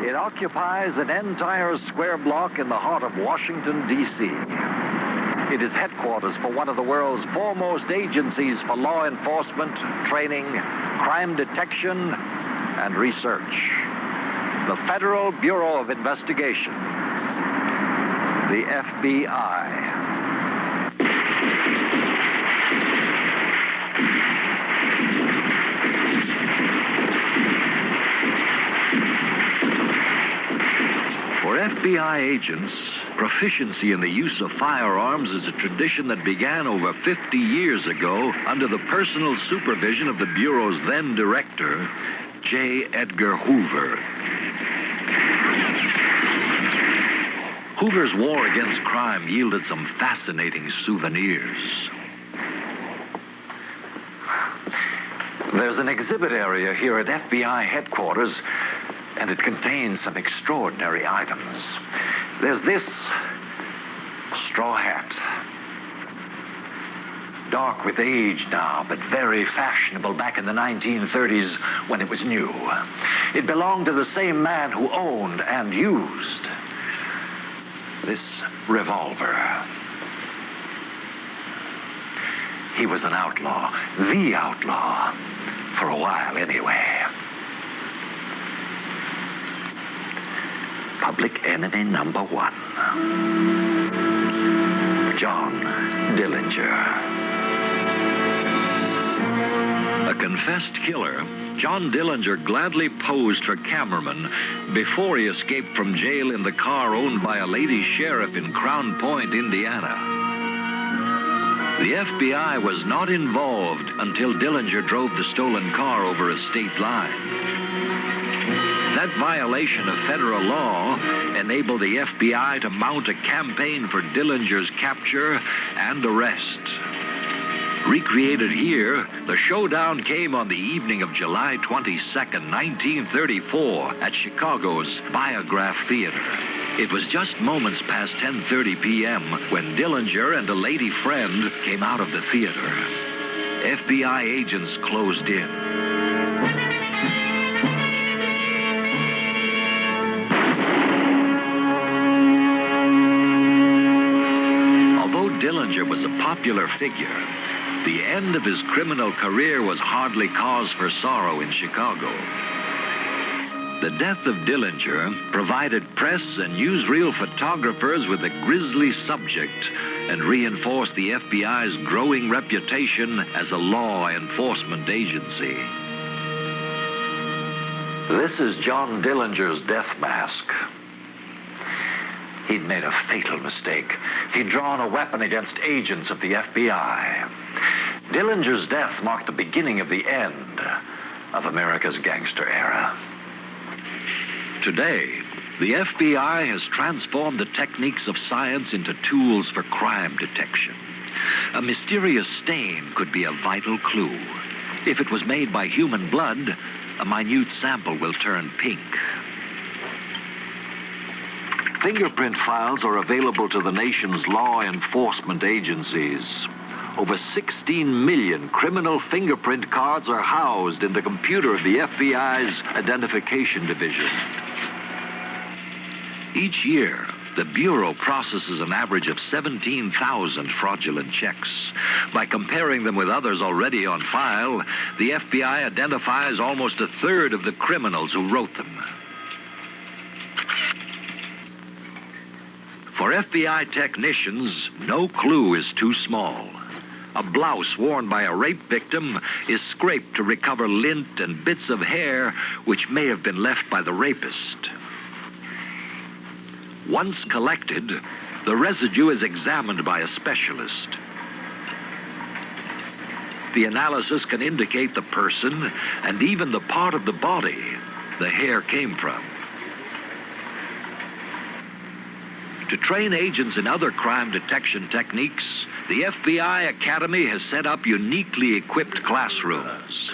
It occupies an entire square block in the heart of Washington, D.C. It is headquarters for one of the world's foremost agencies for law enforcement, training, crime detection, and research. The Federal Bureau of Investigation, the FBI. For FBI agents, proficiency in the use of firearms is a tradition that began over 50 years ago under the personal supervision of the Bureau's then director, J. Edgar Hoover. Hoover's war against crime yielded some fascinating souvenirs. There's an exhibit area here at FBI headquarters, and it contains some extraordinary items. There's this straw hat. Dark with age now, but very fashionable back in the 1930s when it was new. It belonged to the same man who owned and used this revolver. He was an outlaw, the outlaw, for a while anyway. Public enemy number one. John Dillinger. A confessed killer, John Dillinger gladly posed for cameraman before he escaped from jail in the car owned by a lady sheriff in Crown Point, Indiana. The FBI was not involved until Dillinger drove the stolen car over a state line. That violation of federal law enabled the FBI to mount a campaign for Dillinger's capture and arrest. Recreated here, the showdown came on the evening of July 22nd, 1934, at Chicago's Biograph Theater. It was just moments past 10:30 p.m. when Dillinger and a lady friend came out of the theater. FBI agents closed in. Dillinger was a popular figure. The end of his criminal career was hardly cause for sorrow in Chicago. The death of Dillinger provided press and newsreel photographers with a grisly subject and reinforced the FBI's growing reputation as a law enforcement agency. This is John Dillinger's death mask. He'd made a fatal mistake. He'd drawn a weapon against agents of the FBI. Dillinger's death marked the beginning of the end of America's gangster era. Today, the FBI has transformed the techniques of science into tools for crime detection. A mysterious stain could be a vital clue. If it was made by human blood, a minute sample will turn pink. Fingerprint files are available to the nation's law enforcement agencies. Over 16 million criminal fingerprint cards are housed in the computer of the FBI's Identification Division. Each year, the Bureau processes an average of 17,000 fraudulent checks. By comparing them with others already on file, the FBI identifies almost a third of the criminals who wrote them. For FBI technicians, no clue is too small. A blouse worn by a rape victim is scraped to recover lint and bits of hair which may have been left by the rapist. Once collected, the residue is examined by a specialist. The analysis can indicate the person and even the part of the body the hair came from. To train agents in other crime detection techniques, the FBI Academy has set up uniquely equipped classrooms.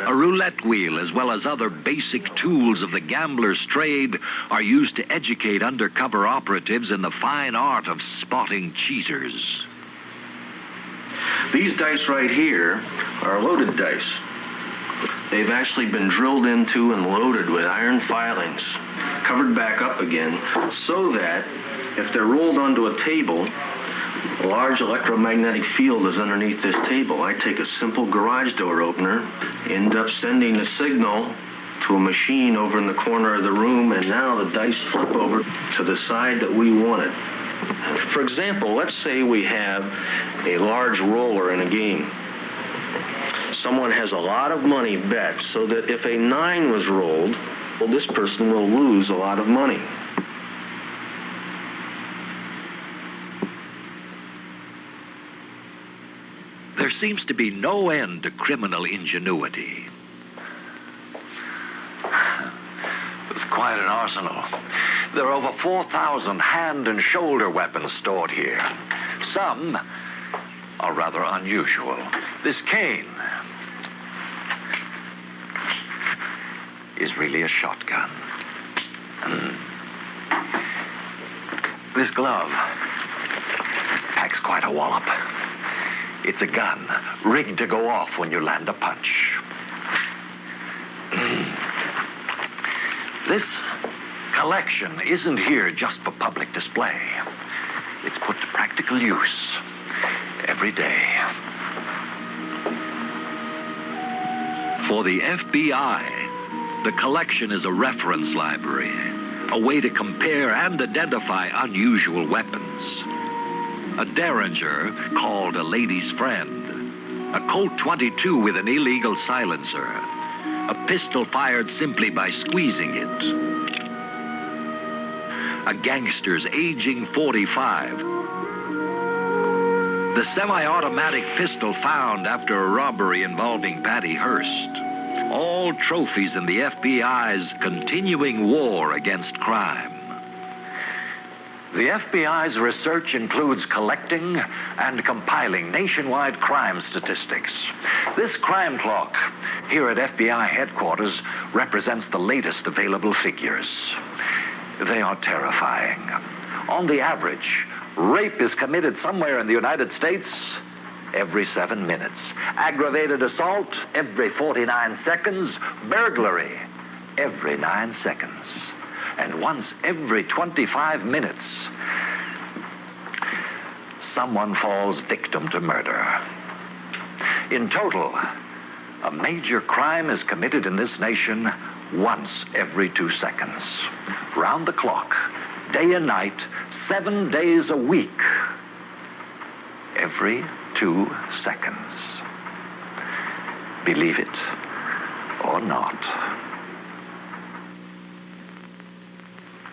A roulette wheel, as well as other basic tools of the gambler's trade, are used to educate undercover operatives in the fine art of spotting cheaters. These dice right here are loaded dice. They've actually been drilled into and loaded with iron filings. covered back up again, so that if they're rolled onto a table, a large electromagnetic field is underneath this table. I take a simple garage door opener, end up sending a signal to a machine over in the corner of the room, and now the dice flip over to the side that we want it. For example, let's say we have a large roller in a game. Someone has a lot of money bet, so that if a 9 was rolled, well, this person will lose a lot of money. There seems to be no end to criminal ingenuity. It's quite an arsenal. There are over 4,000 hand and shoulder weapons stored here. Some are rather unusual. This cane is really a shotgun. This glove packs quite a wallop. It's a gun, rigged to go off when you land a punch. This collection isn't here just for public display. It's put to practical use every day. For the FBI, the collection is a reference library, a way to compare and identify unusual weapons. A Derringer called a lady's friend, a Colt 22 with an illegal silencer, a pistol fired simply by squeezing it, a gangster's aging .45, the semi-automatic pistol found after a robbery involving Patty Hearst. All trophies in the FBI's continuing war against crime. The FBI's research includes collecting and compiling nationwide crime statistics. This crime clock here at FBI headquarters represents the latest available figures. They are terrifying. On the average, rape is committed somewhere in the United States every 7 minutes. Aggravated assault every 49 seconds. Burglary every 9 seconds. And once every 25 minutes, someone falls victim to murder. In total, a major crime is committed in this nation once every 2 seconds. Round the clock, day and night, 7 days a week. Every 2 seconds. Believe it or not.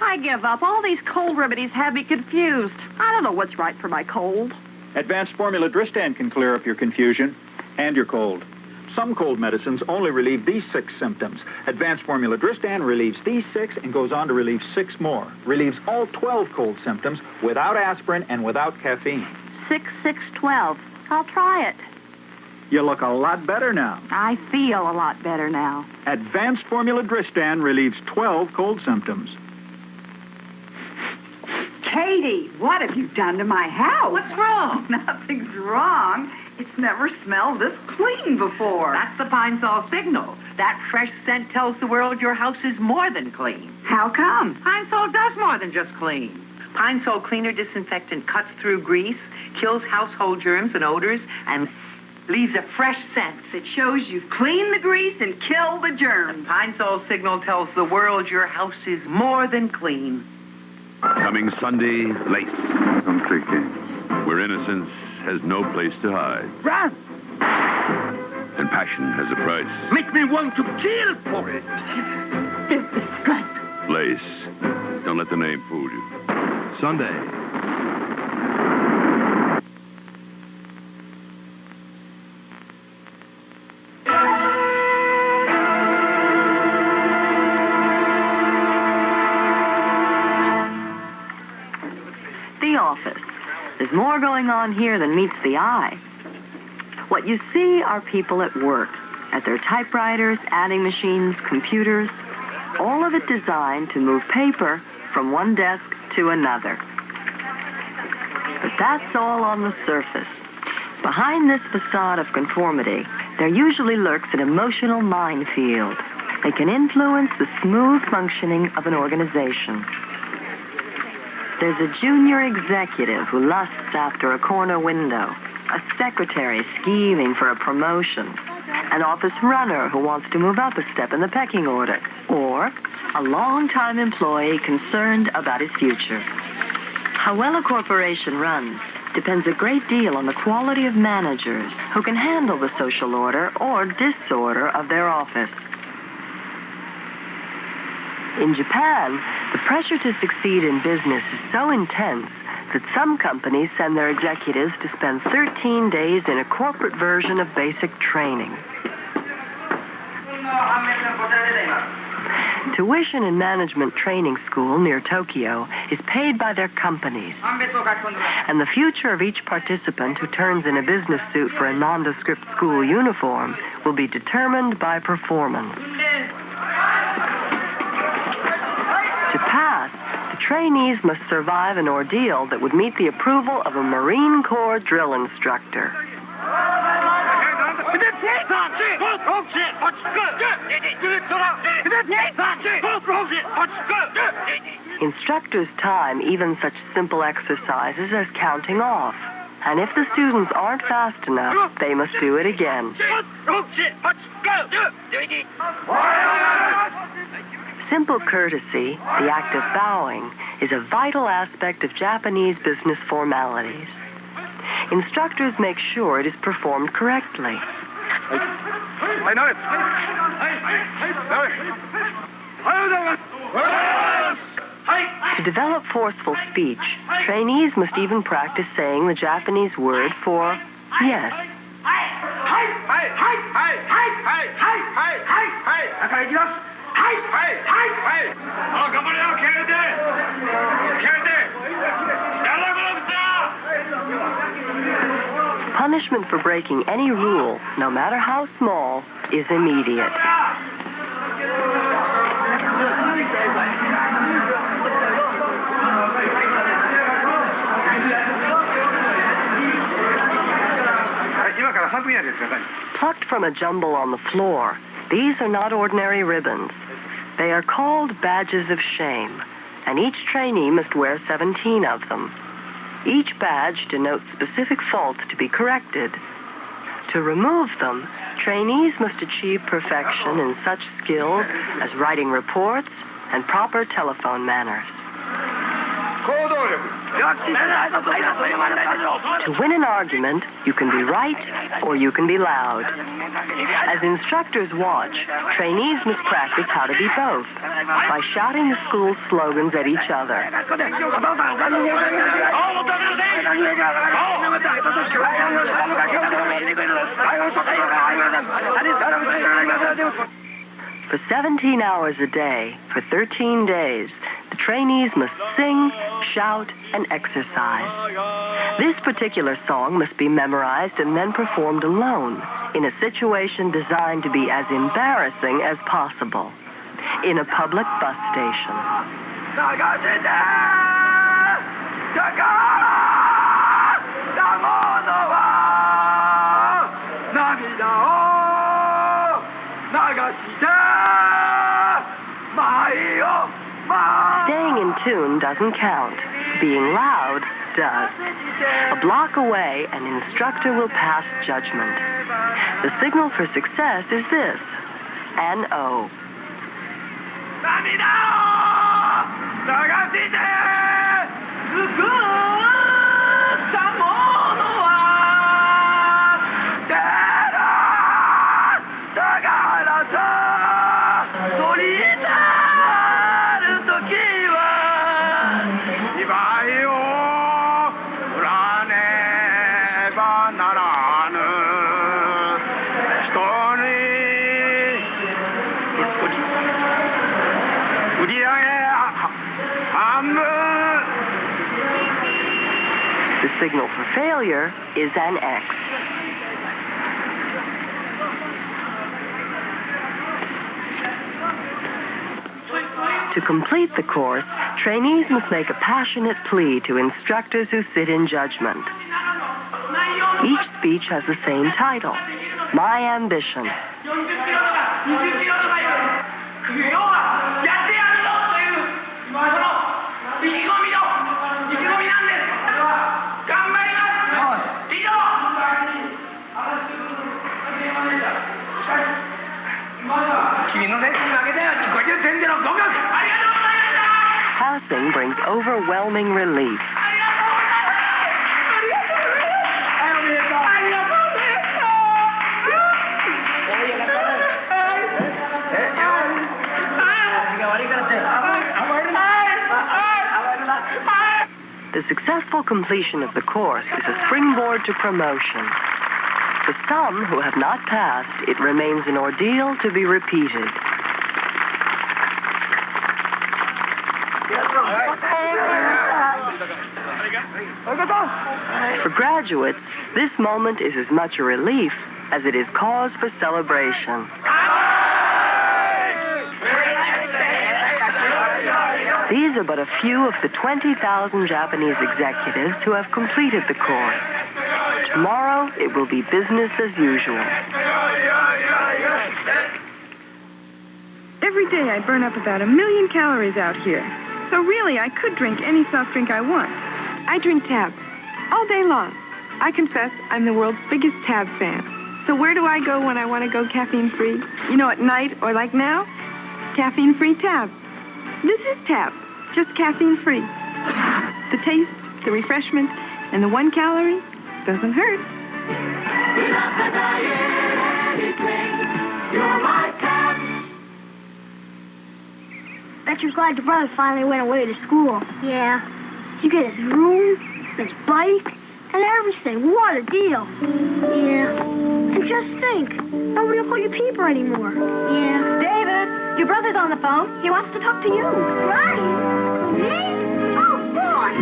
I give up. All these cold remedies have me confused. I don't know what's right for my cold. Advanced formula Dristan can clear up your confusion and your cold. Some cold medicines only relieve these 6 symptoms. Advanced formula Dristan relieves these 6 and goes on to relieve 6 more. Relieves all 12 cold symptoms without aspirin and without caffeine. 6, 6, 12. I'll try it. You look a lot better now. I feel a lot better now. Advanced formula Dristan relieves 12 cold symptoms. Katie, what have you done to my house? What's wrong? Nothing's wrong. It's never smelled this clean before. That's the Pine Sol signal. That fresh scent tells the world your house is more than clean. How come? Pine Sol does more than just clean. Pine Sol Cleaner Disinfectant cuts through grease, kills household germs and odors, and leaves a fresh scent. It shows you've cleaned the grease and killed the germs. Pine Sol signal tells the world your house is more than clean. Coming Sunday, Lace. Don't play games. Where innocence has no place to hide. Run! And passion has a price. Make me want to kill for it. Filthy slut. Lace. Don't let the name fool you. Sunday. The office. There's more going on here than meets the eye. What you see are people at work, at their typewriters, adding machines, computers, all of it designed to move paper from one desk to another. But that's all on the surface. Behind this facade of conformity, there usually lurks an emotional minefield. They can influence the smooth functioning of an organization. There's a junior executive who lusts after a corner window, a secretary scheming for a promotion, an office runner who wants to move up a step in the pecking order, or a long-time employee concerned about his future. How well a corporation runs depends a great deal on the quality of managers who can handle the social order or disorder of their office. In Japan, the pressure to succeed in business is so intense that some companies send their executives to spend 13 days in a corporate version of basic training. Tuition in management training school near Tokyo is paid by their companies, and the future of each participant who turns in a business suit for a nondescript school uniform will be determined by performance. To pass, the trainees must survive an ordeal that would meet the approval of a Marine Corps drill instructor. Instructors time even such simple exercises as counting off. And if the students aren't fast enough, they must do it again. Simple courtesy, the act of bowing, is a vital aspect of Japanese business formalities. Instructors make sure it is performed correctly. To develop forceful speech, trainees must even practice saying the Japanese word for yes. Punishment for breaking any rule, no matter how small, is immediate. Plucked from a jumble on the floor, these are not ordinary ribbons. They are called badges of shame, and each trainee must wear 17 of them. Each badge denotes specific faults to be corrected. To remove them, trainees must achieve perfection in such skills as writing reports and proper telephone manners. To win an argument, you can be right or you can be loud. As instructors watch, trainees must practice how to be both by shouting the school's slogans at each other. For 17 hours a day, for 13 days, the trainees must sing, shout, and exercise. This particular song must be memorized and then performed alone in a situation designed to be as embarrassing as possible, in a public bus station. Staying in tune doesn't count. Being loud does. A block away, an instructor will pass judgment. The signal for success is this, an O. The signal for failure is an X. To complete the course, trainees must make a passionate plea to instructors who sit in judgment. Each speech has the same title, My Ambition. Passing brings overwhelming relief. The successful completion of the course is a springboard to promotion. For some who have not passed, it remains an ordeal to be repeated. For graduates, this moment is as much a relief as it is cause for celebration. These are but a few of the 20,000 Japanese executives who have completed the course. Tomorrow, it will be business as usual. Every day I burn up about 1 million calories out here. So really, I could drink any soft drink I want. I drink Tab all day long. I confess I'm the world's biggest Tab fan. So where do I go when I want to go caffeine-free? You know, at night or like now? Caffeine-free Tab. This is Tab, just caffeine-free. The taste, the refreshment, and the 1 calorie doesn't hurt. Bet you're glad your brother finally went away to school. Yeah. You get his room, his bike, and everything. What a deal. Yeah. And just think, nobody will call you Peeper anymore. Yeah. David, your brother's on the phone. He wants to talk to you. Right? Me? Oh, boy.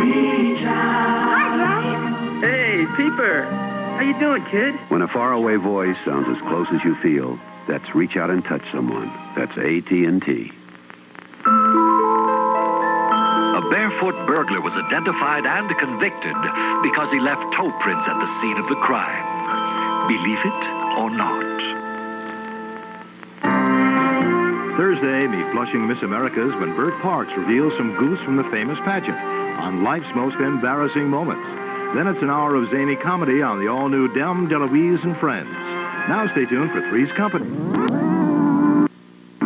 Hi, Dad. Hey, Peeper. How you doing, kid? When a faraway voice sounds as close as you feel, that's reach out and touch someone. That's AT&T. A barefoot burglar was identified and convicted because he left toe prints at the scene of the crime. Believe it or not. Thursday, meet Flushing Miss Americas when Bert Parks reveals some goose from the famous pageant on life's most embarrassing moments. Then it's an hour of zany comedy on the all-new Dame DeLuise and Friends. Now stay tuned for Three's Company.